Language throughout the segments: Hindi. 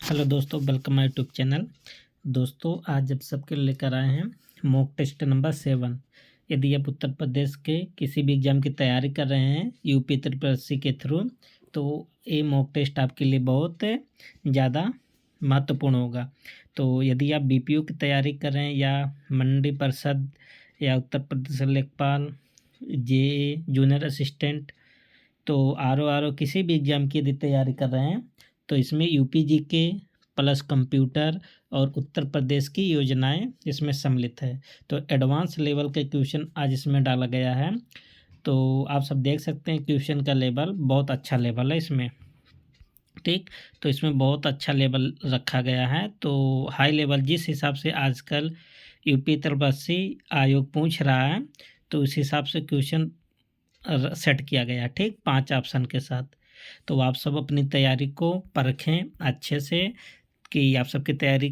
हेलो दोस्तों, वेलकम माय यूट्यूब चैनल। दोस्तों, आज जब सबके लेकर आए हैं मॉक टेस्ट नंबर 7। यदि आप उत्तर प्रदेश के किसी भी एग्ज़ाम की तैयारी कर रहे हैं यूपी त्रिपल के थ्रू, तो ये मॉक टेस्ट आपके लिए बहुत ज़्यादा महत्वपूर्ण होगा। तो यदि आप बीपीओ की तैयारी कर रहे हैं या मंडी परिषद या उत्तर प्रदेश लेखपाल, जेए, जूनियर असिस्टेंट, तो आरओ किसी भी एग्ज़ाम की यदि तैयारी कर रहे हैं तो इसमें यूपी जीके प्लस कंप्यूटर और उत्तर प्रदेश की योजनाएं इसमें सम्मिलित है। तो एडवांस लेवल के क्वेश्चन आज इसमें डाला गया है। तो आप सब देख सकते हैं क्वेश्चन का लेवल बहुत अच्छा लेवल है इसमें। ठीक, तो इसमें बहुत अच्छा लेवल रखा गया है। तो हाई लेवल जिस हिसाब से आजकल यूपी त्रिपल आयोग पूछ रहा है, तो उस हिसाब से क्वेश्चन सेट किया गया है। ठीक, 5 ऑप्शन के साथ। तो आप सब अपनी तैयारी को परखें अच्छे से कि आप सबकी तैयारी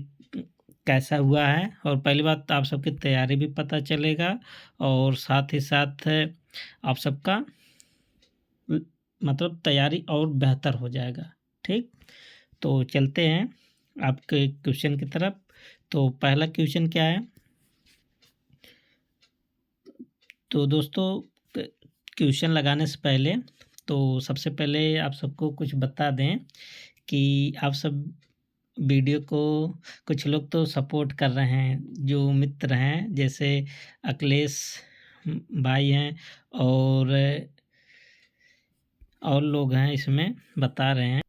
कैसा हुआ है। और पहली बात, आप सबकी तैयारी भी पता चलेगा और साथ ही साथ आप सबका मतलब तैयारी और बेहतर हो जाएगा। ठीक, तो चलते हैं आपके क्वेश्चन की तरफ। तो पहला क्वेश्चन क्या है? तो दोस्तों, क्वेश्चन लगाने से पहले तो सबसे पहले आप सबको कुछ बता दें कि आप सब वीडियो को कुछ लोग तो सपोर्ट कर रहे हैं, जो मित्र हैं जैसे अखिलेश भाई हैं और लोग हैं इसमें बता रहे हैं।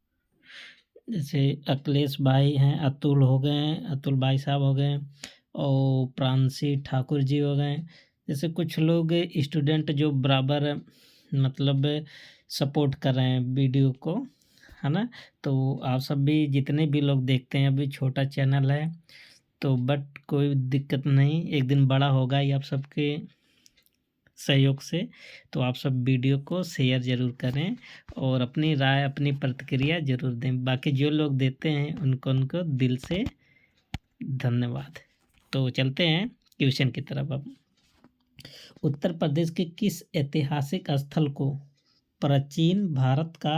जैसे अखिलेश भाई हैं, अतुल हो गए, अतुल भाई साहब हो गए और प्रांशी ठाकुर जी हो गए। जैसे कुछ लोग स्टूडेंट जो बराबर मतलब सपोर्ट कर रहे हैं वीडियो को, है ना। तो आप सब भी जितने भी लोग देखते हैं, अभी छोटा चैनल है तो बट कोई दिक्कत नहीं, एक दिन बड़ा होगा ही आप सबके सहयोग से। तो आप सब वीडियो को शेयर ज़रूर करें और अपनी राय अपनी प्रतिक्रिया ज़रूर दें। बाकी जो लोग देते हैं उनको दिल से धन्यवाद। तो चलते हैं क्वेश्चन की तरफ। अब उत्तर प्रदेश के किस ऐतिहासिक स्थल को प्राचीन भारत का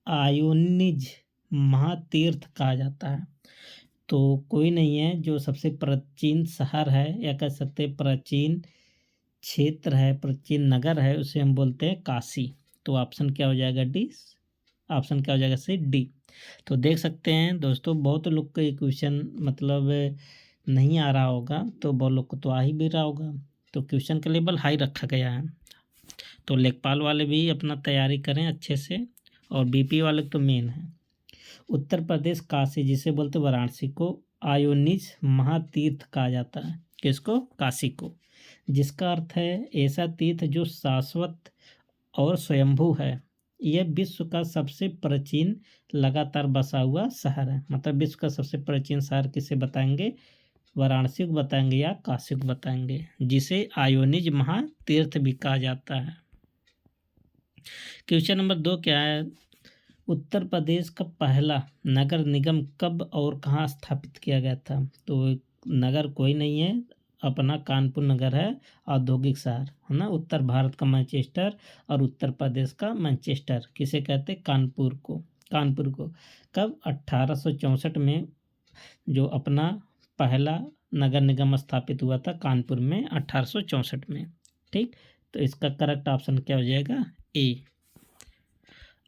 आयोनिज महातीर्थ कहा जाता है? तो कोई नहीं है, जो सबसे प्राचीन शहर है या कह सकते हैं प्राचीन क्षेत्र है, प्राचीन नगर है, उसे हम बोलते हैं काशी। तो ऑप्शन क्या हो जाएगा? डी। ऑप्शन क्या हो जाएगा? सी, डी। तो देख सकते हैं दोस्तों, बहुत लोग को ये क्वेश्चन मतलब नहीं आ रहा होगा, तो बहुत लोग को तो आ ही भी रहा होगा। तो क्वेश्चन का लेवल हाई रखा गया है। तो लेखपाल वाले भी अपना तैयारी करें अच्छे से और बीपी वाले तो मेन है। उत्तर प्रदेश काशी जिसे बोलते वाराणसी को आयोनिज महातीर्थ कहा जाता है। किसको? काशी को। जिसका अर्थ है ऐसा तीर्थ जो शाश्वत और स्वयंभू है। यह विश्व का सबसे प्राचीन लगातार बसा हुआ शहर है। मतलब विश्व का सबसे प्राचीन शहर किसे बताएंगे? वाराणसी को बताएंगे या काशी को बताएंगे, जिसे आयोनिज महातीर्थ भी कहा जाता है। क्वेश्चन नंबर 2 क्या है? उत्तर प्रदेश का पहला नगर निगम कब और कहाँ स्थापित किया गया था? तो नगर कोई नहीं है, अपना कानपुर नगर है, औद्योगिक शहर है ना। उत्तर भारत का मैनचेस्टर और उत्तर प्रदेश का मैनचेस्टर किसे कहते हैं? कानपुर को। कानपुर को कब? 1864 में जो अपना पहला नगर निगम स्थापित हुआ था कानपुर में 1864 में। ठीक, तो इसका करेक्ट ऑप्शन क्या हो जाएगा? ए।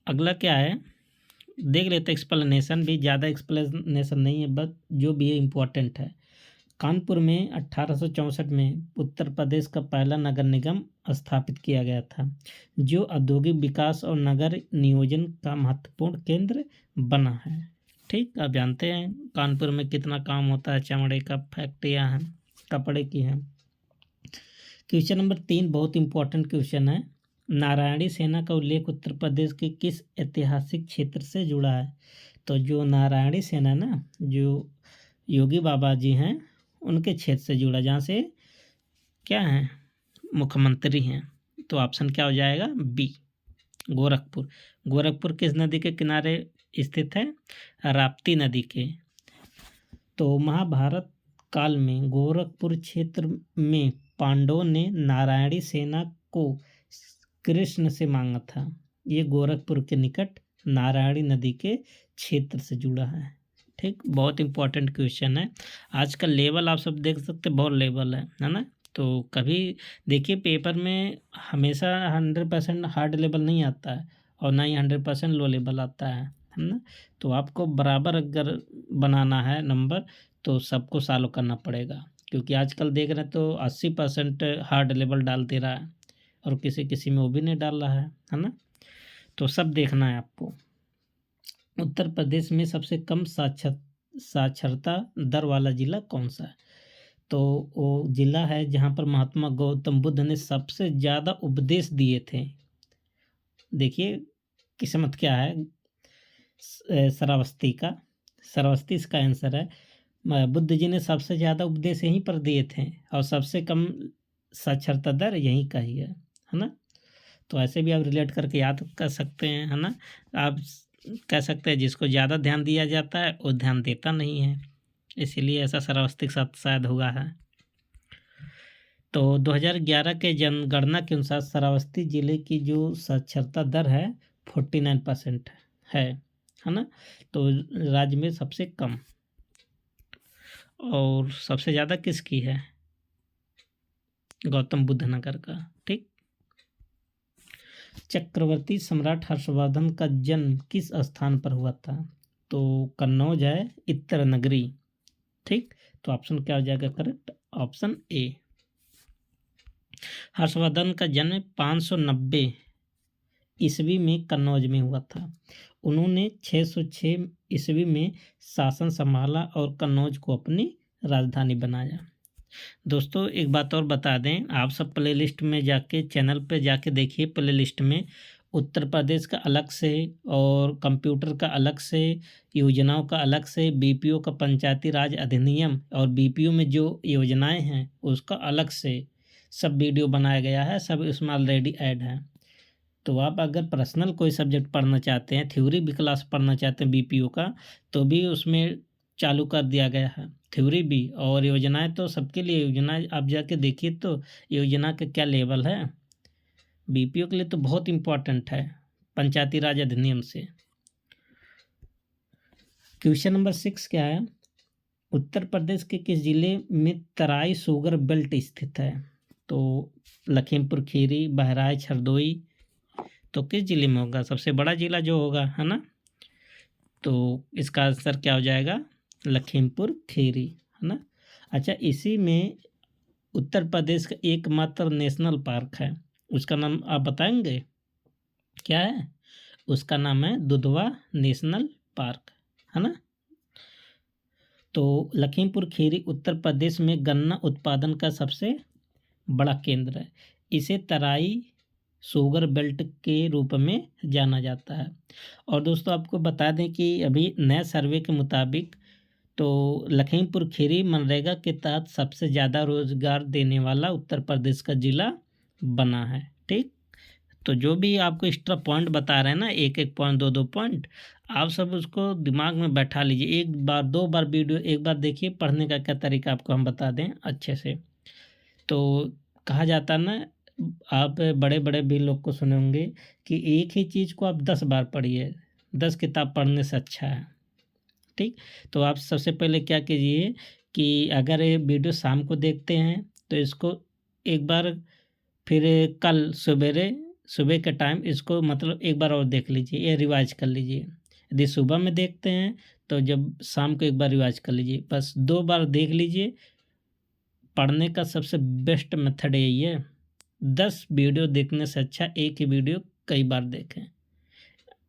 अगला क्या है देख लेते हैं। एक्सप्लेनेशन भी ज़्यादा एक्सप्लेनेशन नहीं है, बस जो भी है इम्पोर्टेंट है। कानपुर में 1864 में उत्तर प्रदेश का पहला नगर निगम स्थापित किया गया था, जो औद्योगिक विकास और नगर नियोजन का महत्वपूर्ण केंद्र बना है। ठीक, आप जानते हैं कानपुर में कितना काम होता है, चमड़े का फैक्ट्रियाँ हैं, कपड़े की हैं। क्वेश्चन नंबर 3 बहुत इंपॉर्टेंट क्वेश्चन है। नारायणी सेना का उल्लेख उत्तर प्रदेश के किस ऐतिहासिक क्षेत्र से जुड़ा है? तो जो नारायणी सेना ना, जो योगी बाबा जी हैं उनके क्षेत्र से जुड़ा, जहाँ से क्या है मुख्यमंत्री हैं। तो ऑप्शन क्या हो जाएगा? बी, गोरखपुर। गोरखपुर किस नदी के किनारे स्थित है? राप्ती नदी के। तो महाभारत काल में गोरखपुर क्षेत्र में पांडवों ने नारायणी सेना को कृष्ण से मांगा था। ये गोरखपुर के निकट नारायणी नदी के क्षेत्र से जुड़ा है। ठीक, बहुत इंपॉर्टेंट क्वेश्चन है। आज का लेवल आप सब देख सकते हैं, बहुत लेवल है ना। तो कभी देखिए पेपर में हमेशा 100% हार्ड लेवल नहीं आता है और ना ही 100% लो लेवल आता है ना। तो आपको बराबर अगर बनाना है नंबर तो सबको सॉल्व करना पड़ेगा, क्योंकि आजकल देख रहे हैं तो 80% हार्ड लेवल डाल दे रहा है और किसी किसी में वो भी नहीं डाल रहा है ना। तो सब देखना है आपको। उत्तर प्रदेश में सबसे कम साक्षरता दर वाला जिला कौन सा है? तो वो जिला है जहाँ पर महात्मा गौतम बुद्ध ने सबसे ज़्यादा उपदेश दिए थे। देखिए किस्मत क्या है, श्रावस्ती का, श्रावस्ती इसका आंसर है। बुद्ध जी ने सबसे ज़्यादा उपदेश यहीं पर दिए थे और सबसे कम साक्षरता दर यहीं का ही है ना। तो ऐसे भी आप रिलेट करके याद कर सकते हैं, है ना। आप कह सकते हैं जिसको ज़्यादा ध्यान दिया जाता है वो ध्यान देता नहीं है, इसीलिए ऐसा श्रावस्ती के साथ शायद हुआ है। तो 2011 के जनगणना के अनुसार श्रावस्ती जिले की जो साक्षरता दर है 49% है ना। तो राज्य में सबसे कम और सबसे ज़्यादा किसकी है? गौतम बुद्ध नगर का। ठीक। चक्रवर्ती सम्राट हर्षवर्धन का जन्म किस स्थान पर हुआ था? तो कन्नौज है, इत्र नगरी। ठीक, तो ऑप्शन क्या हो जाएगा करेक्ट? Option A. हर्षवर्धन का जन्म 590 ईस्वी में कन्नौज में हुआ था। उन्होंने 606 ईस्वी में शासन संभाला और कन्नौज को अपनी राजधानी बनाया। दोस्तों एक बात और बता दें, आप सब प्लेलिस्ट में जाके चैनल पे जाके देखिए, प्लेलिस्ट में उत्तर प्रदेश का अलग से और कंप्यूटर का अलग से, योजनाओं का अलग से, बीपीओ का पंचायती राज अधिनियम और बीपीओ में जो योजनाएं हैं उसका अलग से सब वीडियो बनाया गया है, सब इसमें ऑलरेडी ऐड है। तो आप अगर पर्सनल कोई सब्जेक्ट पढ़ना चाहते हैं, थ्योरी भी क्लास पढ़ना चाहते हैं बीपीओ का, तो भी उसमें चालू कर दिया गया है थ्योरी भी, और योजनाएं तो सबके लिए। योजनाएं आप जाके देखिए तो योजना का क्या लेवल है, बीपीओ के लिए तो बहुत इम्पोर्टेंट है पंचायती राज अधिनियम से। क्वेश्चन नंबर 6 क्या है? उत्तर प्रदेश के किस जिले में तराई शुगर बेल्ट स्थित है? तो लखीमपुर खीरी, बहराइच, हरदोई। तो किस जिले में होगा? सबसे बड़ा जिला जो होगा, है ना। तो इसका आंसर क्या हो जाएगा? लखीमपुर खीरी, है ना। अच्छा, इसी में उत्तर प्रदेश का एकमात्र नेशनल पार्क है, उसका नाम आप बताएंगे क्या है? उसका नाम है दुधवा नेशनल पार्क, है ना। तो लखीमपुर खीरी उत्तर प्रदेश में गन्ना उत्पादन का सबसे बड़ा केंद्र है। इसे तराई शुगर बेल्ट के रूप में जाना जाता है। और दोस्तों आपको बता दें कि अभी नए सर्वे के मुताबिक तो लखीमपुर खीरी मनरेगा के तहत सबसे ज़्यादा रोजगार देने वाला उत्तर प्रदेश का जिला बना है। ठीक, तो जो भी आपको एक्स्ट्रा पॉइंट बता रहे हैं ना, एक एक पॉइंट, दो दो पॉइंट, आप सब उसको दिमाग में बैठा लीजिए। एक बार दो बार वीडियो एक बार देखिए, पढ़ने का क्या तरीका आपको हम बता दें अच्छे से। तो कहा जाता है ना, आप बड़े बड़े भी लोग को सुने होंगे कि एक ही चीज़ को आप 10 बार पढ़िए, 10 किताब पढ़ने से अच्छा है। ठीक, तो आप सबसे पहले क्या कीजिए कि अगर ये वीडियो शाम को देखते हैं तो इसको एक बार फिर कल सवेरे सुबह के टाइम इसको मतलब एक बार और देख लीजिए या रिवाइज कर लीजिए। यदि सुबह में देखते हैं तो जब शाम को एक बार रिवाइज कर लीजिए, बस 2 बार देख लीजिए। पढ़ने का सबसे बेस्ट मेथड यही है, 10 वीडियो देखने से अच्छा एक ही वीडियो कई बार देखें।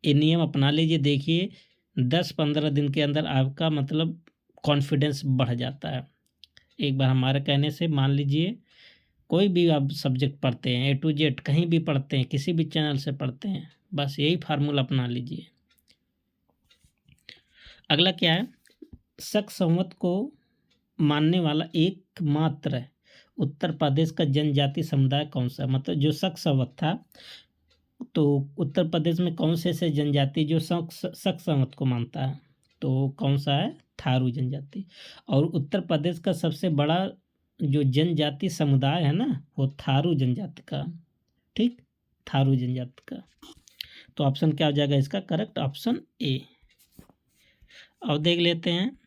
ये नियम अपना लीजिए, देखिए 10-15 दिन के अंदर आपका मतलब कॉन्फिडेंस बढ़ जाता है। एक बार हमारे कहने से मान लीजिए कोई भी आप सब्जेक्ट पढ़ते हैं, A to Z कहीं भी पढ़ते हैं, किसी भी चैनल से पढ़ते हैं, बस यही फार्मूला अपना लीजिए। अगला क्या है? शक संवत को मानने वाला एकमात्र उत्तर प्रदेश का जनजाति समुदाय कौन सा? मतलब जो शक संवत था, तो उत्तर प्रदेश में कौन से ऐसे जनजाति जो शक संवत को मानता है? तो कौन सा है? थारू जनजाति। और उत्तर प्रदेश का सबसे बड़ा जो जनजाति समुदाय है ना, वो थारू जनजाति का। ठीक, थारू जनजाति का। तो ऑप्शन क्या हो जाएगा इसका करेक्ट? Option A. और देख लेते हैं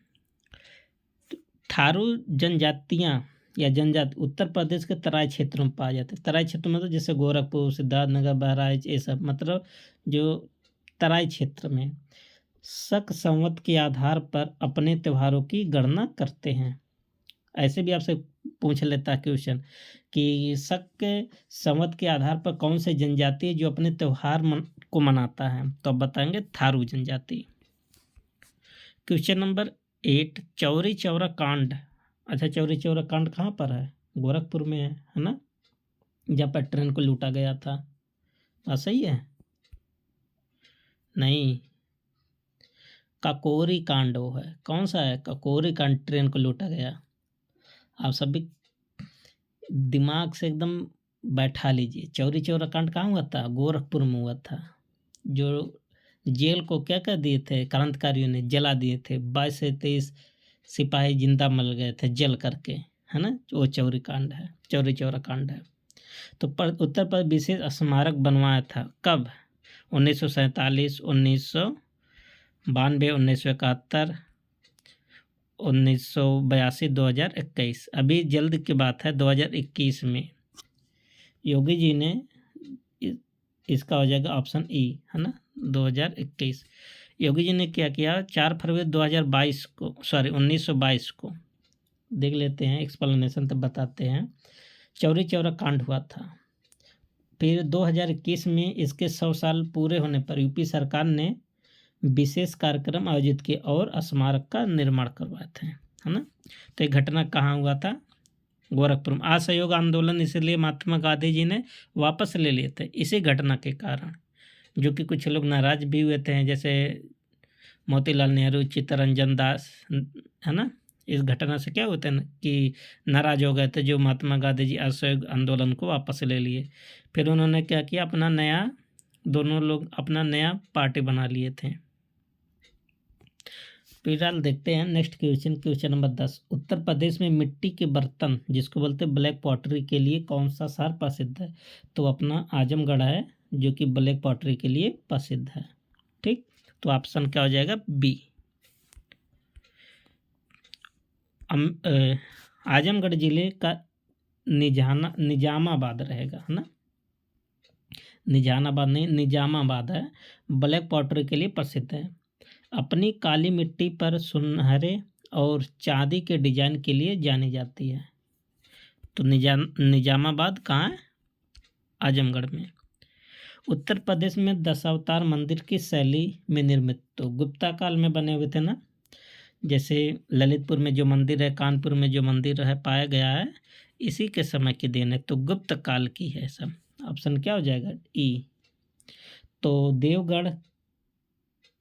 थारू जनजातियाँ या जनजाति उत्तर प्रदेश के तराई क्षेत्रों में पाए जाते हैं। तराई क्षेत्र में तो जैसे गोरखपुर, सिद्धार्थनगर, बहराइच, ये सब मतलब जो तराई क्षेत्र में शक संवत के आधार पर अपने त्योहारों की गणना करते हैं। ऐसे भी आपसे पूछ लेता है क्वेश्चन कि शक संवत के आधार पर कौन से जनजाति है जो अपने त्यौहार को मनाता है, तो आप बताएंगे थारू जनजाति। क्वेश्चन नंबर 8, चौरी चौरा कांड। अच्छा, चौरी चौरा कांड कहाँ पर है? गोरखपुर में है ना, जहाँ पर ट्रेन को लूटा गया था। बात सही है? नहीं, काकोरी कांड वो है। कौन सा है? काकोरी कांड, ट्रेन को लूटा गया। आप सभी दिमाग से एकदम बैठा लीजिए। चौरी चौरा कांड कहाँ हुआ था? गोरखपुर में हुआ था। जो जेल को क्या कर दिए थे क्रांतिकारियों ने, जला दिए थे। 22 से 23 सिपाही जिंदा मर गए थे जल करके, है ना। वो चौरी कांड है, चौरी चौरा कांड है। तो उत्तर प्रदेश विशेष स्मारक बनवाया था कब? 1947, 1992, 1971, 1982, 2021। अभी जल्द की बात है 2021 में योगी जी ने इसका हो जाएगा ऑप्शन ई, है ना, 2021। योगी जी ने क्या किया? 4 फरवरी 2022 को, सॉरी 1922 को, देख लेते हैं एक्सप्लेनेशन तो बताते हैं। चौरी चौरा कांड हुआ था। फिर 2021 में इसके 100 साल पूरे होने पर यूपी सरकार ने विशेष कार्यक्रम आयोजित किए और स्मारक का निर्माण करवाए थे, है ना। तो ये घटना कहाँ हुआ था? गोरखपुर में। असहयोग आंदोलन इसलिए महात्मा गांधी जी ने वापस ले लिए थे इसी घटना के कारण, जो कि कुछ लोग नाराज भी हुए थे, जैसे मोतीलाल नेहरू, चित्तरंजन दास, है ना। इस घटना से क्या होता है कि नाराज हो गए थे जो महात्मा गांधी जी असहयोग आंदोलन को वापस ले लिए। फिर उन्होंने क्या किया? अपना नया, दोनों लोग अपना नया पार्टी बना लिए थे। फिलहाल देखते हैं next question, question number 10। Uttar Pradesh में मिट्टी के बर्तन जिसको बोलते हैं ब्लैक पॉटरी के लिए कौन सा शहर प्रसिद्ध है? तो अपना आजमगढ़ है जो कि ब्लैक पॉटरी के लिए प्रसिद्ध है। ठीक, तो ऑप्शन क्या हो जाएगा? बी। आजमगढ़ जिले का निजामाबाद रहेगा, है ना। निजामाबाद नहीं, निजामाबाद है, ब्लैक पॉटरी के लिए प्रसिद्ध है। अपनी काली मिट्टी पर सुनहरे और चांदी के डिजाइन के लिए जानी जाती है। तो निजामाबाद कहाँ है? आजमगढ़ में। उत्तर प्रदेश में दशावतार मंदिर की शैली में निर्मित, तो गुप्ता काल में बने हुए थे ना। जैसे ललितपुर में जो मंदिर है, कानपुर में जो मंदिर है पाया गया है, इसी के समय की देन है, तो गुप्त काल की है सब। ऑप्शन क्या हो जाएगा? ई। तो देवगढ़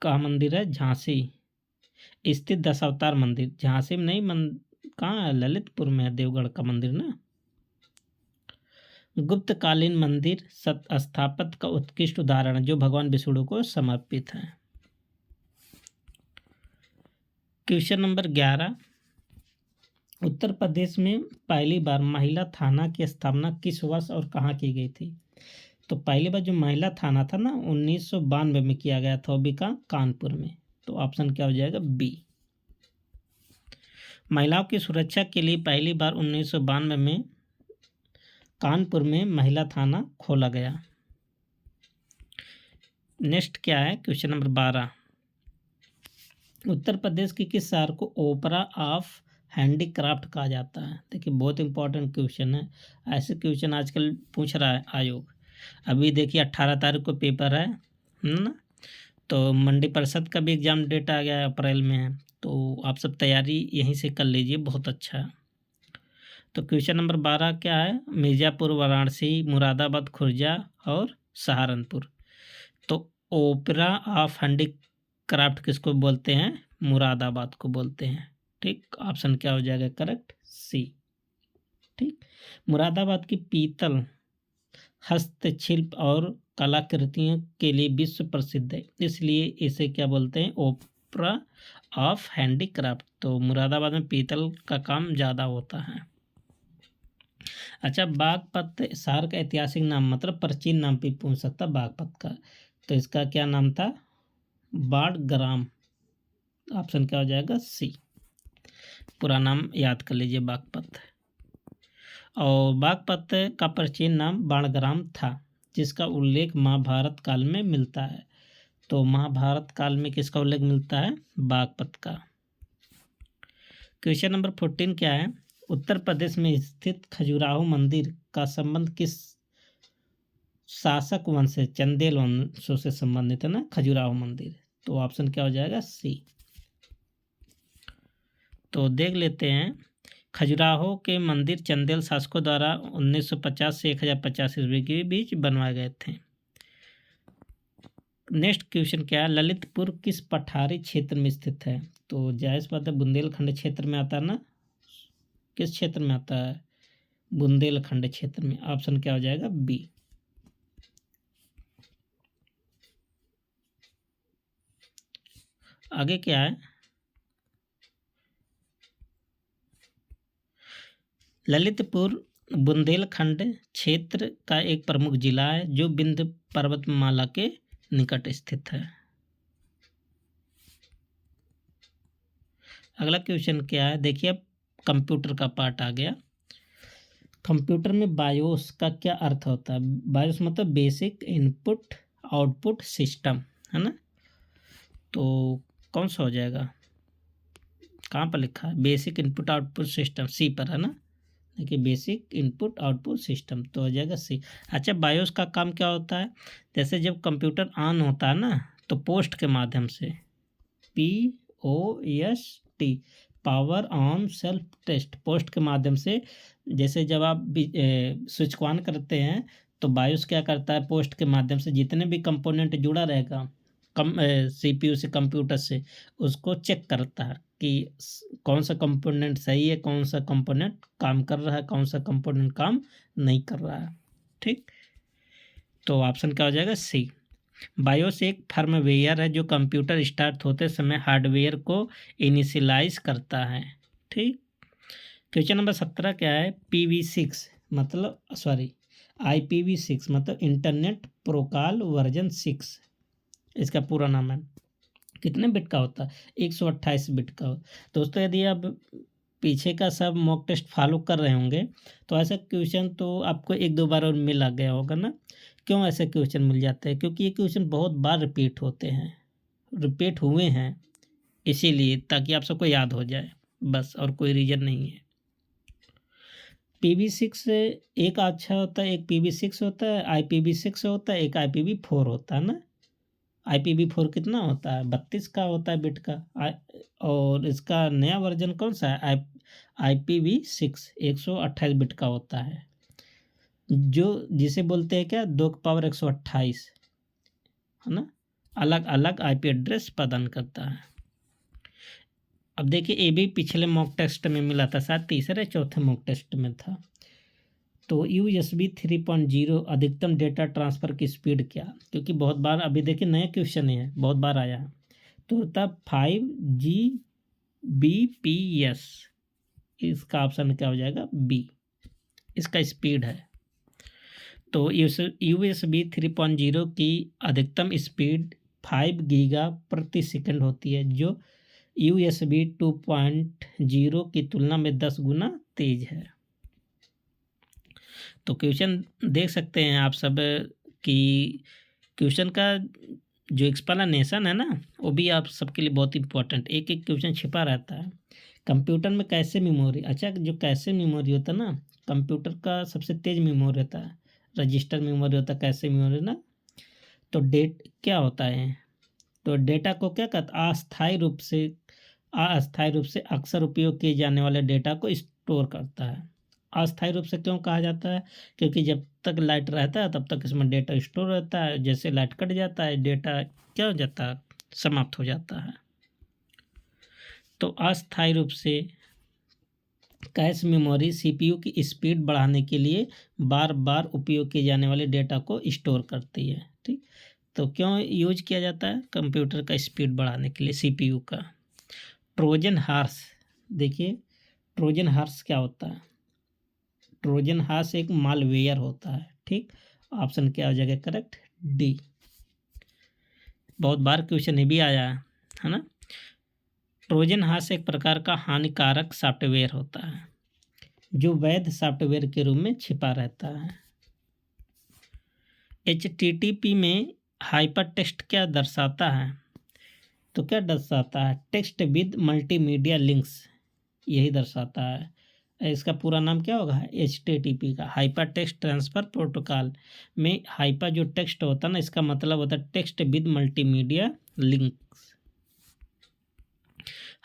का मंदिर है झांसी स्थित दशावतार मंदिर, झांसी में नहीं, कहाँ है? ललितपुर में है देवगढ़ का मंदिर ना। गुप्तकालीन मंदिर स्थापत्य का उत्कृष्ट उदाहरण जो भगवान विष्णु को समर्पित है। Question number 11। उत्तर प्रदेश में पहली बार महिला थाना की स्थापना किस वर्ष और कहाँ की गई थी? तो पहली बार जो महिला थाना था ना 1992 में किया गया था, वो भी कहाँ? कानपुर में। तो ऑप्शन क्या हो जाएगा? बी। महिलाओं की सुरक्षा के लिए पहली बार 1992 में कानपुर में महिला थाना खोला गया। नेक्स्ट क्या है? Question number 12। उत्तर प्रदेश के किस शहर को ओपरा ऑफ हैंडीक्राफ्ट कहा जाता है? देखिए बहुत इंपॉर्टेंट क्वेश्चन है, ऐसे क्वेश्चन आजकल पूछ रहा है आयोग। अभी देखिए 18 तारीख को पेपर है ना, तो मंडी परिषद का भी एग्जाम डेट आ गया है, अप्रैल में है, तो आप सब तैयारी यहीं से कर लीजिए, बहुत अच्छा है। तो क्वेश्चन नंबर 12 क्या है? मिर्ज़ापुर, वाराणसी, मुरादाबाद, खुर्जा और सहारनपुर। तो ओपरा ऑफ हैंडीक्राफ्ट किसको बोलते हैं? मुरादाबाद को बोलते हैं। ठीक, ऑप्शन क्या हो जाएगा करेक्ट? सी। ठीक, मुरादाबाद की पीतल हस्तशिल्प और कलाकृतियों के लिए विश्व प्रसिद्ध है, इसलिए इसे क्या बोलते हैं? ओपरा ऑफ हैंडीक्राफ्ट। तो मुरादाबाद में पीतल का काम ज़्यादा होता है। अच्छा, बागपत शहर का ऐतिहासिक नाम मतलब प्राचीन नाम भी पूछ सकता बागपत का, तो इसका क्या नाम था? बाड़ग्राम, ऑप्शन क्या हो जाएगा? सी। पूरा नाम याद कर लीजिए बागपत। और बागपत का प्राचीन नाम बाणग्राम था, जिसका उल्लेख महाभारत काल में मिलता है। तो महाभारत काल में किसका उल्लेख मिलता है? बागपत का। क्वेश्चन नंबर 14 क्या है? उत्तर प्रदेश में स्थित खजुराहो मंदिर का संबंध किस शासक वंश से? चंदेल वंशों से संबंधित है ना खजुराहो मंदिर। तो ऑप्शन क्या हो जाएगा? सी। तो देख लेते हैं। खजुराहो के मंदिर चंदेल शासकों द्वारा 1950 से 1050 ईस्वी के बीच बनवाए गए थे। नेक्स्ट क्वेश्चन क्या है? ललितपुर किस पठारी क्षेत्र में स्थित है? तो जायज़ बात है, बुंदेलखंड क्षेत्र में आता है ना। किस क्षेत्र में आता है? बुंदेलखंड क्षेत्र में। ऑप्शन क्या हो जाएगा? बी। आगे क्या है? ललितपुर बुंदेलखंड क्षेत्र का एक प्रमुख जिला है जो विंध्य पर्वतमाला के निकट स्थित है। अगला क्वेश्चन क्या है? देखिए, अब कंप्यूटर का पार्ट आ गया। कंप्यूटर में बायोस का क्या अर्थ होता है? बायोस मतलब बेसिक इनपुट आउटपुट सिस्टम, है ना। तो कौन सा हो जाएगा? कहाँ पर लिखा है? बेसिक इनपुट आउटपुट सिस्टम, सी पर है ना। देखिए, बेसिक इनपुट आउटपुट सिस्टम तो हो जाएगा सी। अच्छा, बायोस का काम क्या होता है? जैसे जब कंप्यूटर ऑन होता है ना, तो पोस्ट के माध्यम से, POST, power on self test, POST के माध्यम से, जैसे जब आप स्विच को ऑन करते हैं तो बायोस क्या करता है? पोस्ट के माध्यम से जितने भी कंपोनेंट जुड़ा रहेगा CPU से, कंप्यूटर से, उसको चेक करता है कि कौन सा कंपोनेंट सही है, कौन सा कंपोनेंट काम कर रहा है, कौन सा कंपोनेंट काम नहीं कर रहा है। ठीक, तो ऑप्शन क्या हो जाएगा? सी। बायोस एक फर्मवेयर है जो कंप्यूटर स्टार्ट होते समय हार्डवेयर को इनिशियलाइज करता है। ठीक। क्वेश्चन नंबर 17 क्या है? PV6 मतलब IPv6 मतलब इंटरनेट प्रोटोकॉल वर्जन 6, इसका पूरा नाम है। कितने बिट का होता है? 128 बिट का। दोस्तों, यदि आप पीछे का सब मॉक टेस्ट फॉलो कर रहे होंगे तो ऐसा क्वेश्चन तो आपको एक दो बार और मिल आ गया होगा ना। क्यों ऐसे क्वेश्चन मिल जाते हैं? क्योंकि ये क्वेश्चन बहुत बार रिपीट होते हैं, रिपीट हुए हैं, इसीलिए, ताकि आप सबको याद हो जाए, बस, और कोई रीज़न नहीं है। PV6 एक अच्छा होता है, एक PV6 होता है, IPv6 होता है, एक IPv4 होता है ना। IPv4 कितना होता है? 32 का होता है बिट का। और इसका नया वर्जन कौन सा है? IPv6 128 बिट का होता है, जो जिसे बोलते हैं क्या? 2 की पावर 128, है ना। अलग अलग IP एड्रेस प्रदान करता है। अब देखिए, ये भी पिछले मॉक टेस्ट में मिला था, शायद तीसरे चौथे मॉक टेस्ट में था। तो USB 3.0 अधिकतम डेटा ट्रांसफ़र की स्पीड क्या? क्योंकि बहुत बार, अभी देखिए नया क्वेश्चन है, बहुत बार आया है। तो तब 5 Gbps, इसका ऑप्शन क्या हो जाएगा? बी, इसका स्पीड है। तो USB 3.0 की अधिकतम स्पीड 5 गीगा प्रति सेकंड होती है, जो USB 2.0 की तुलना में 10 गुना तेज है। तो क्वेश्चन देख सकते हैं आप सब कि क्वेश्चन का जो एक्सप्लेनेशन है ना, वो भी आप सबके लिए बहुत इंपॉर्टेंट, एक एक क्वेश्चन छिपा रहता है। कंप्यूटर में कैसे मेमोरी, अच्छा, जो कैसे मेमोरी होता है ना, कंप्यूटर का सबसे तेज मेमोरी होता है, रजिस्टर मेमोरी होता है, कैसे मेमोरी ना। तो क्या होता है? तो डेटा को क्या कहता है? अस्थायी रूप से अक्सर उपयोग किए जाने वाले डेटा को स्टोर करता है। अस्थायी रूप से क्यों कहा जाता है? क्योंकि जब तक लाइट रहता है तब तक इसमें डेटा स्टोर रहता है, जैसे लाइट कट जाता है, डेटा क्या हो जाता है? समाप्त हो जाता है। तो अस्थायी रूप से कैश मेमोरी CPU की स्पीड बढ़ाने के लिए बार बार उपयोग किए जाने वाले डेटा को स्टोर करती है। ठीक, तो क्यों यूज किया जाता है? कंप्यूटर का स्पीड बढ़ाने के लिए CPU का। ट्रोजन हॉर्स, देखिए, ट्रोजन हॉर्स क्या होता है? ट्रोजन हॉर्स एक मालवेयर होता है। ठीक, ऑप्शन क्या हो जाएगा करेक्ट? डी। बहुत बार क्वेश्चन ये भी आया है ना। ट्रोजन हॉर्स एक प्रकार का हानिकारक सॉफ्टवेयर होता है जो वैध सॉफ्टवेयर के रूप में छिपा रहता है। HTTP में हाइपर टेक्स्ट क्या दर्शाता है? तो क्या दर्शाता है? टेक्स्ट विद मल्टीमीडिया लिंक्स, यही दर्शाता है। इसका पूरा नाम क्या होगा? HTTP का हाइपर टेक्स्ट ट्रांसफ़र प्रोटोकॉल में हाइपर जो टेक्स्ट होता है ना, इसका मतलब होता है text with multimedia links.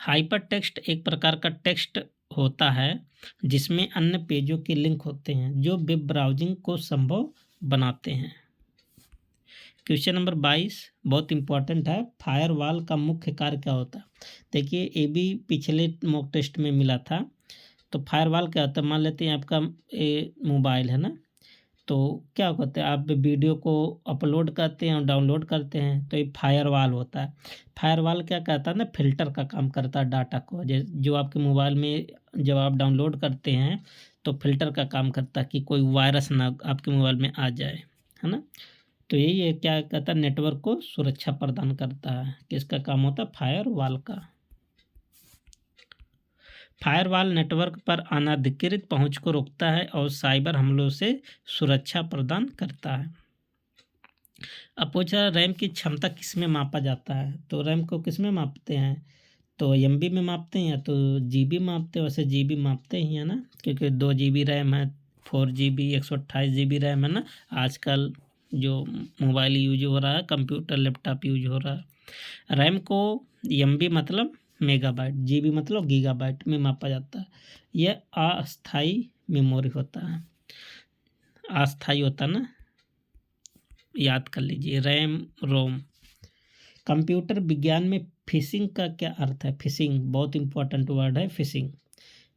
Hyper text एक प्रकार का टेक्स्ट होता है जिसमें अन्य पेजों के लिंक होते हैं जो वेब ब्राउजिंग को संभव बनाते हैं। क्वेश्चन नंबर 22 बहुत इंपॉर्टेंट है। फायरवॉल का मुख्य कार्य क्या होता है? देखिए, ये भी पिछले मॉक टेस्ट में मिला था। तो फायरवॉल क्या होता है? मान लेते हैं आपका मोबाइल है ना, तो क्या करते हैं आप वीडियो को अपलोड करते हैं और डाउनलोड करते हैं, तो ये फायरवॉल होता है। फायरवॉल क्या करता है ना, फिल्टर का काम करता है डाटा को, जो आपके मोबाइल में जब आप डाउनलोड करते हैं तो फिल्टर का काम करता है कि कोई वायरस ना आपके मोबाइल में आ जाए, है ना। तो यही है, क्या कहता है, नेटवर्क को सुरक्षा प्रदान करता है। किसका काम होता है? फायरवॉल का। फायरवॉल नेटवर्क पर अनधिकृत पहुंच को रोकता है और साइबर हमलों से सुरक्षा प्रदान करता है। अब पूछा रैम की क्षमता किस में मापा जाता है? तो रैम को किस में मापते हैं? तो MB में मापते हैं या तो GB मापते हैं। वैसे GB मापते ही है ना, क्योंकि 2 GB रैम है, 4 GB 128 GB रैम है ना। आजकल जो मोबाइल यूज हो रहा है, कंप्यूटर लैपटॉप यूज हो रहा है। रैम को MB मतलब मेगाबाइट, GB मतलब गीगाबाइट में मापा जाता है। यह अस्थाई मेमोरी होता है, अस्थाई होता है ना, याद कर लीजिए, रैम रोम। कंप्यूटर विज्ञान में फिशिंग का क्या अर्थ है? फिशिंग बहुत इंपॉर्टेंट वर्ड है। फिशिंग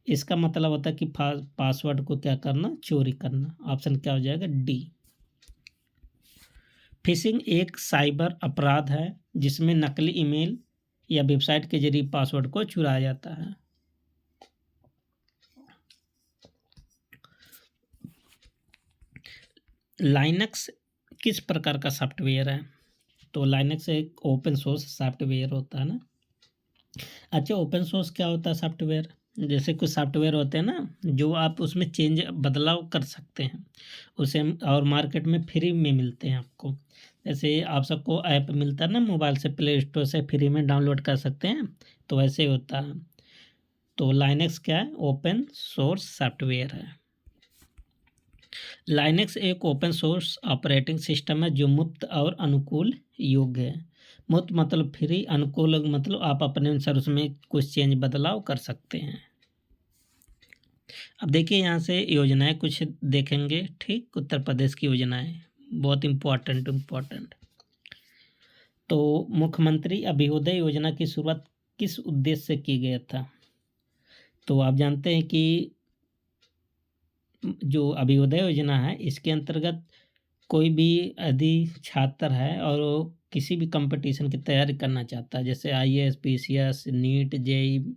इसका मतलब होता है कि पासवर्ड को क्या करना? चोरी करना। ऑप्शन क्या हो जाएगा? D। फिशिंग एक साइबर अपराध है जिसमें नकली ईमेल या वेबसाइट के जरिए पासवर्ड को चुराया जाता है। लाइनक्स किस प्रकार का सॉफ्टवेयर है? तो लाइनक्स एक ओपन सोर्स सॉफ्टवेयर होता है ना। अच्छा, ओपन सोर्स क्या होता है? सॉफ्टवेयर, जैसे कुछ सॉफ्टवेयर होते हैं ना जो आप उसमें चेंज बदलाव कर सकते हैं उसे, और मार्केट में फ्री में मिलते हैं आपको। जैसे आप सबको ऐप मिलता है ना मोबाइल से, प्ले स्टोर से फ्री में डाउनलोड कर सकते हैं, तो वैसे होता है। तो लाइनक्स क्या है? ओपन सोर्स सॉफ्टवेयर है। लाइनक्स एक ओपन सोर्स ऑपरेटिंग सिस्टम है जो मुफ्त और अनुकूल योग्य है। मुफ्त मतलब फ्री, अनुकूल मतलब आप अपने अनुसार उसमें कुछ चेंज बदलाव कर सकते हैं। अब देखिए यहाँ से योजनाएं कुछ देखेंगे, ठीक, उत्तर प्रदेश की योजनाएं बहुत इम्पोर्टेंट। तो मुख्यमंत्री अभ्युदय योजना की शुरुआत किस उद्देश्य से की गया था? तो आप जानते हैं कि जो अभ्युदय योजना है इसके अंतर्गत कोई भी यदि छात्र है और वो किसी भी कंपटीशन की तैयारी करना चाहता है, जैसे IAS PCS नीट JEE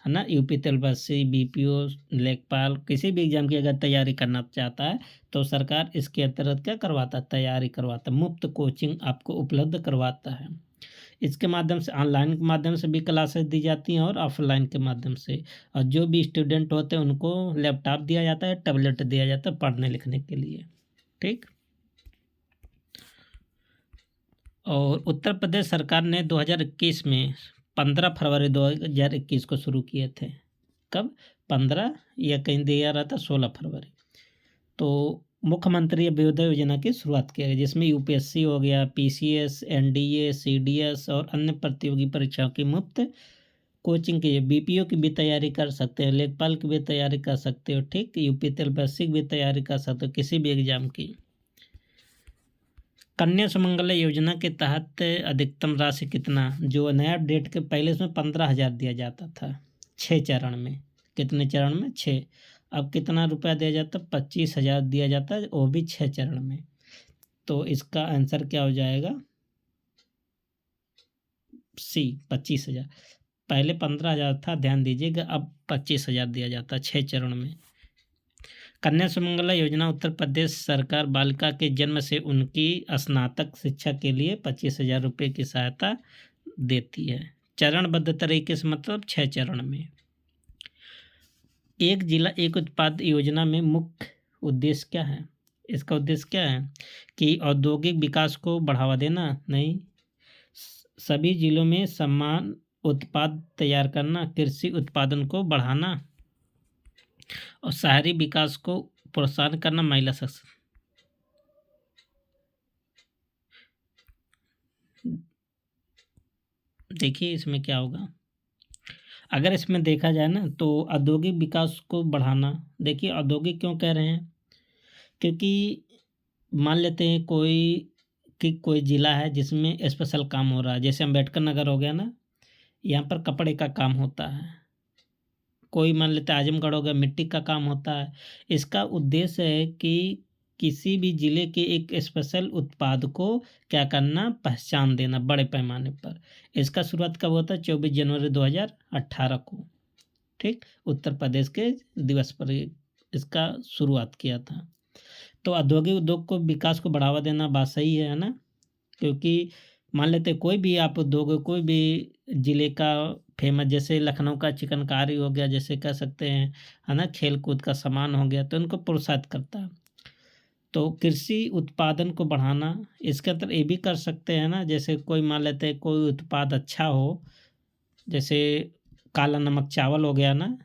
है ना, UP तलबसी BPO लेखपाल, किसी भी एग्जाम की अगर तैयारी करना चाहता है तो सरकार इसके अंतर्गत क्या करवाता है? तैयारी करवाता है, मुफ्त कोचिंग आपको उपलब्ध करवाता है। इसके माध्यम से ऑनलाइन के माध्यम से भी क्लासेस दी जाती हैं और ऑफलाइन के माध्यम से। और जो भी स्टूडेंट होते हैं उनको लैपटॉप दिया जाता है, टैबलेट दिया जाता है पढ़ने लिखने के लिए, ठीक। और उत्तर प्रदेश सरकार ने 2021 में 15 फरवरी 2021 को शुरू किए थे। कब? 15, या कहीं दिया रहा था 16 फरवरी। तो मुख्यमंत्री अभ्युदय योजना की शुरुआत की गई, जिसमें UPSC हो गया, PCS NDA CDS और अन्य प्रतियोगी परीक्षाओं की मुफ्त कोचिंग की। BPO की भी तैयारी कर सकते हो, लेखपाल की भी तैयारी कर सकते हो, ठीक, UP तलबसी की भी तैयारी कर सकते हो, किसी भी एग्जाम की। कन्या सुमंगला योजना के तहत अधिकतम राशि कितना? जो नया डेट के पहले इसमें 15,000 दिया जाता था 6 चरण में। कितने चरण में? 6। अब कितना रुपया दिया जाता है? 25,000 दिया जाता है, वो भी 6 चरण में। तो इसका आंसर क्या हो जाएगा? C, 25,000। पहले 15,000 था, ध्यान दीजिएगा, अब 25,000 दिया जाता है 6 चरण में। कन्या सुमंगला योजना उत्तर प्रदेश सरकार बालिका के जन्म से उनकी स्नातक शिक्षा के लिए 25,000 रुपये की सहायता देती है, चरणबद्ध तरीके से, मतलब 6 चरण में। एक जिला एक उत्पाद योजना में मुख्य उद्देश्य क्या है? इसका उद्देश्य क्या है कि औद्योगिक विकास को बढ़ावा देना नहीं, सभी जिलों में समान उत्पाद तैयार करना, कृषि उत्पादन को बढ़ाना और शहरी विकास को प्रोत्साहन करना, महिला सशक्तिकरण। देखिए इसमें क्या होगा, अगर इसमें देखा जाए ना तो औद्योगिक विकास को बढ़ाना। देखिए औद्योगिक क्यों कह रहे हैं, क्योंकि मान लेते हैं कोई ज़िला है जिसमें स्पेशल काम हो रहा है, जैसे अम्बेडकर नगर हो गया ना, यहाँ पर कपड़े का काम होता है। कोई मान लेते हैं आजमगढ़ हो गया, मिट्टी का काम होता है। इसका उद्देश्य है कि किसी भी ज़िले के एक स्पेशल उत्पाद को क्या करना, पहचान देना बड़े पैमाने पर। इसका शुरुआत कब होता है? 24 जनवरी 2018 को, ठीक, उत्तर प्रदेश के दिवस पर इसका शुरुआत किया था। तो औद्योगिक उद्योग को विकास को बढ़ावा देना बात सही है ना, क्योंकि मान लेते कोई भी आप उद्योग, कोई भी ज़िले का फेमस, जैसे लखनऊ का चिकनकारी हो गया, जैसे कह सकते हैं, है ना, खेल कूद का सामान हो गया, तो इनको प्रोत्साहित करता है। तो कृषि उत्पादन को बढ़ाना, इसके अंदर ये भी कर सकते हैं ना, जैसे कोई मान लेते हैं कोई उत्पाद अच्छा हो, जैसे काला नमक चावल हो गया ना,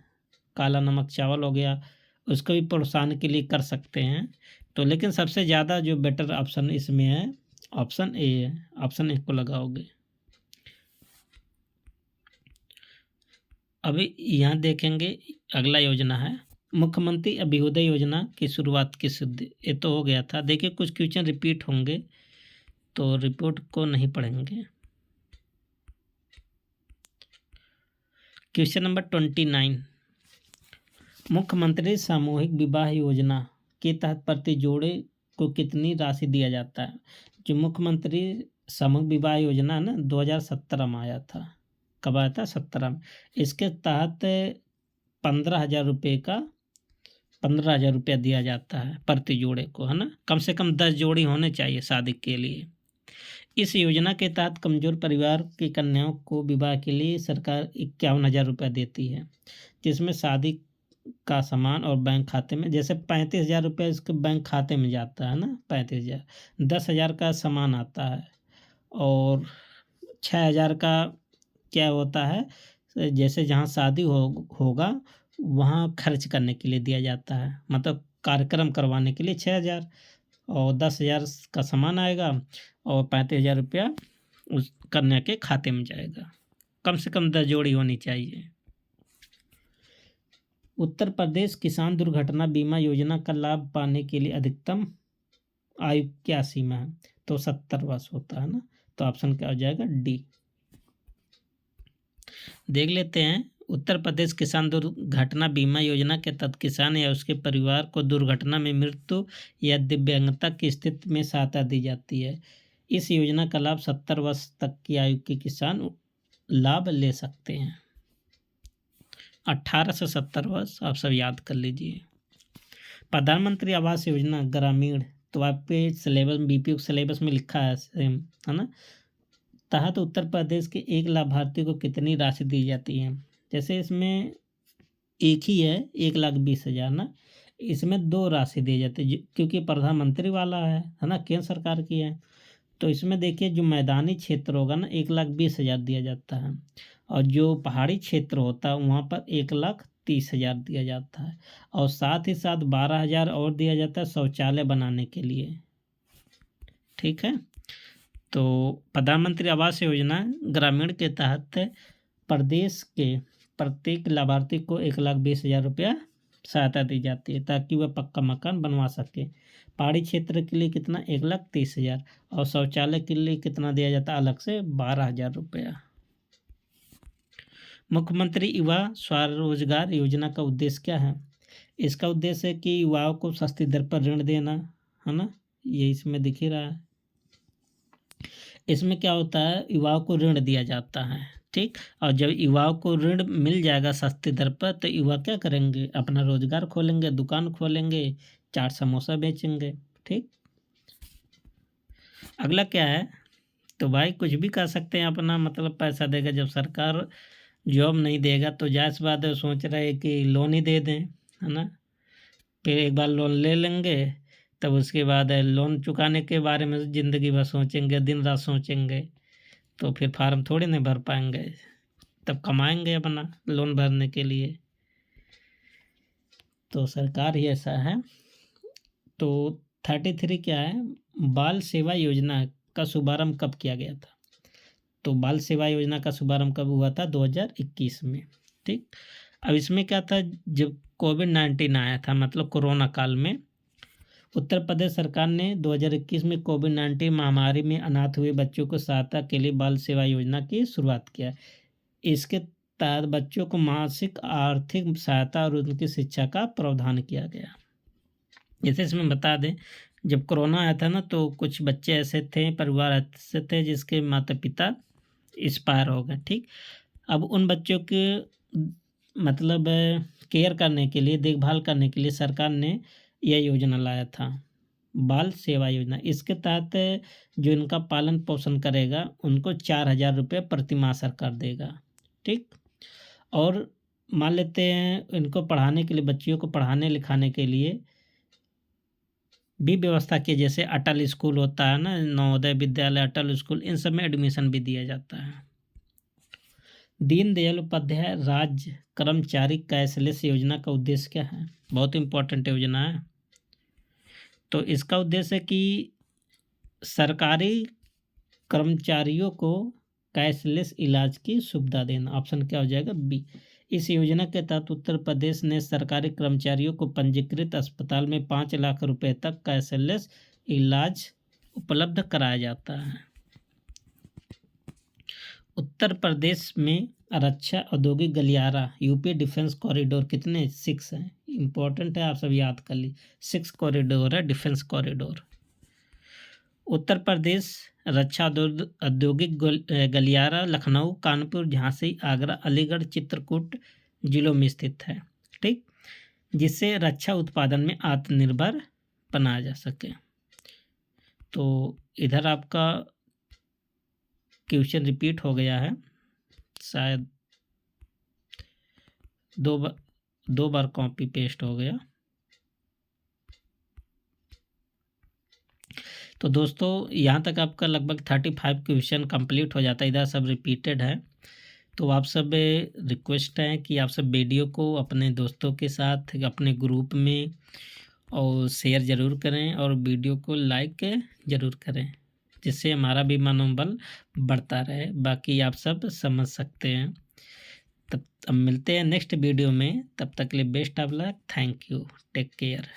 काला नमक चावल हो गया, उसको भी प्रोत्साहन के लिए कर सकते हैं। तो लेकिन सबसे ज़्यादा जो बेटर ऑप्शन इसमें है, ऑप्शन ए है, ऑप्शन ए को लगाओगे। अभी यहाँ देखेंगे अगला योजना है मुख्यमंत्री अभ्युदय योजना की शुरुआत किस ये तो हो गया था। देखिए कुछ क्वेश्चन रिपीट होंगे तो रिपोर्ट को नहीं पढ़ेंगे। क्वेश्चन नंबर 29, मुख्यमंत्री सामूहिक विवाह योजना के तहत प्रति जोड़े को कितनी राशि दिया जाता है? जो मुख्यमंत्री सामूहिक विवाह योजना ना 2017 में आया था। कब आया था? 17 में। इसके तहत 15,000 रुपये का 15,000 रुपया दिया जाता है प्रति जोड़े को, है ना। कम से कम 10 जोड़ी होने चाहिए शादी के लिए। इस योजना के तहत कमजोर परिवार की कन्याओं को विवाह के लिए सरकार 51,000 रुपया देती है, जिसमें शादी का सामान और बैंक खाते में, जैसे 35,000 रुपया इसके बैंक खाते में जाता है ना, 35,000, 10,000 का सामान आता है और 6,000 का क्या होता है, जैसे जहाँ शादी होगा वहाँ खर्च करने के लिए दिया जाता है, मतलब कार्यक्रम करवाने के लिए 6,000 और 10,000 का सामान आएगा और 35,000 रुपया उस कन्या के खाते में जाएगा। कम से कम 10 जोड़ी होनी चाहिए। उत्तर प्रदेश किसान दुर्घटना बीमा योजना का लाभ पाने के लिए अधिकतम आयु क्या सीमा है? तो 70 वर्ष होता है ना, तो ऑप्शन क्या हो जाएगा? डी। देख लेते हैं, उत्तर प्रदेश किसान दुर्घटना बीमा योजना के तहत किसान या उसके परिवार को दुर्घटना में मृत्यु या दिव्यांगता की स्थिति में सहायता दी जाती है। इस योजना का लाभ 70 वर्ष तक की आयु के किसान लाभ ले सकते हैं। 18 से 70 वर्ष आप सब याद कर लीजिए। प्रधानमंत्री आवास योजना ग्रामीण, तो आपके सिलेबस बीपीओ सिलेबस में लिखा है सेम, है ना। तहत उत्तर प्रदेश के एक लाभार्थी को कितनी राशि दी जाती है? जैसे इसमें एक ही है 1,20,000 ना, इसमें 2 राशि दी जाती है क्योंकि प्रधानमंत्री वाला है ना, केंद्र सरकार की है। तो इसमें देखिए जो मैदानी क्षेत्र होगा ना 1,20,000 दिया जाता है और जो पहाड़ी क्षेत्र होता है वहाँ पर 1,30,000 दिया जाता है और साथ ही साथ 12,000 और दिया जाता है शौचालय बनाने के लिए। ठीक है, तो प्रधानमंत्री आवास योजना ग्रामीण के तहत प्रदेश के प्रत्येक लाभार्थी को 1,20,000 रुपया सहायता दी जाती है ताकि वह पक्का मकान बनवा सके। पहाड़ी क्षेत्र के लिए कितना? 1,30,000 और शौचालय के लिए कितना दिया जाता है अलग से? 12,000 रुपया। मुख्यमंत्री युवा स्वरोजगार योजना का उद्देश्य क्या है? इसका उद्देश्य है कि युवाओं को सस्ती दर पर ऋण देना, है ना, ये इसमें दिख ही रहा है। इसमें क्या होता है, युवाओं को ऋण दिया जाता है, ठीक, और जब युवाओं को ऋण मिल जाएगा सस्ती दर पर तो युवा क्या करेंगे? अपना रोजगार खोलेंगे, दुकान खोलेंगे, चाट समोसा बेचेंगे। ठीक, अगला क्या है, तो भाई कुछ भी कर सकते हैं, अपना मतलब पैसा देगा। जब सरकार जॉब नहीं देगा तो जाहिर सी बात है सोच रहे हैं कि लोन ही दे दें, है ना। फिर एक बार लोन ले लेंगे, तब उसके बाद लोन चुकाने के बारे में ज़िंदगी भर सोचेंगे, दिन रात सोचेंगे, तो फिर फार्म थोड़ी नहीं भर पाएंगे। तब कमाएंगे अपना लोन भरने के लिए। तो सरकार ही ऐसा है। तो 33 क्या है, बाल सेवा योजना का शुभारंभ कब किया गया था? तो बाल सेवा योजना का शुभारंभ कब हुआ था? 2021 में। ठीक। अब इसमें क्या था, जब कोविड-19 आया था, मतलब कोरोना काल में उत्तर प्रदेश सरकार ने 2021 में कोविड-19 महामारी में अनाथ हुए बच्चों को सहायता के लिए बाल सेवा योजना की शुरुआत किया। इसके तहत बच्चों को मासिक आर्थिक सहायता और उनकी शिक्षा का प्रावधान किया गया। जैसे इसमें बता दें, जब कोरोना आया था ना, तो कुछ बच्चे ऐसे थे, परिवार ऐसे थे जिसके माता पिता एक्सपायर हो गए। ठीक। अब उन बच्चों के मतलब केयर करने के लिए, देखभाल करने के लिए सरकार ने यह योजना लाया था, बाल सेवा योजना। इसके तहत जो इनका पालन पोषण करेगा उनको 4,000 रुपये प्रति माह सरकार देगा। ठीक। और मान लेते हैं इनको पढ़ाने के लिए, बच्चियों को पढ़ाने लिखाने के लिए भी व्यवस्था की, जैसे अटल स्कूल होता है ना, नवोदय विद्यालय, अटल स्कूल, इन सब में एडमिशन भी दिया जाता है। दीनदयाल उपाध्याय राज्य कर्मचारी कैशलेस योजना का उद्देश्य क्या है? बहुत इंपॉर्टेंट योजना है। तो इसका उद्देश्य है कि सरकारी कर्मचारियों को कैशलेस इलाज की सुविधा देना। ऑप्शन क्या हो जाएगा? बी। इस योजना के तहत उत्तर प्रदेश ने सरकारी कर्मचारियों को पंजीकृत अस्पताल में 5 लाख रुपए तक कैशलेस इलाज उपलब्ध कराया जाता है। उत्तर प्रदेश में रक्षा औद्योगिक गलियारा यूपी डिफेंस कॉरिडोर कितने? 6 हैं। इंपॉर्टेंट है, आप सब याद कर ली। 6 कॉरिडोर है, डिफेंस कॉरिडोर। उत्तर प्रदेश रक्षा औद्योगिक गलियारा लखनऊ, कानपुर, झांसी, आगरा, अलीगढ़, चित्रकूट जिलों में स्थित है। ठीक। जिससे रक्षा उत्पादन में आत्मनिर्भर बनाया जा सके। तो इधर आपका क्वेश्चन रिपीट हो गया है, शायद 2 बार कॉपी पेस्ट हो गया। तो दोस्तों यहाँ तक आपका लगभग 35 क्वेश्चन कंप्लीट हो जाता है। इधर सब रिपीटेड है। तो आप सब रिक्वेस्ट है कि आप सब वीडियो को अपने दोस्तों के साथ, अपने ग्रुप में और शेयर ज़रूर करें, और वीडियो को लाइक ज़रूर करें, जिससे हमारा भी मनोबल बढ़ता रहे। बाकी आप सब समझ सकते हैं। तब मिलते हैं नेक्स्ट वीडियो में। तब तक के लिए best of luck. Thank you. Take care.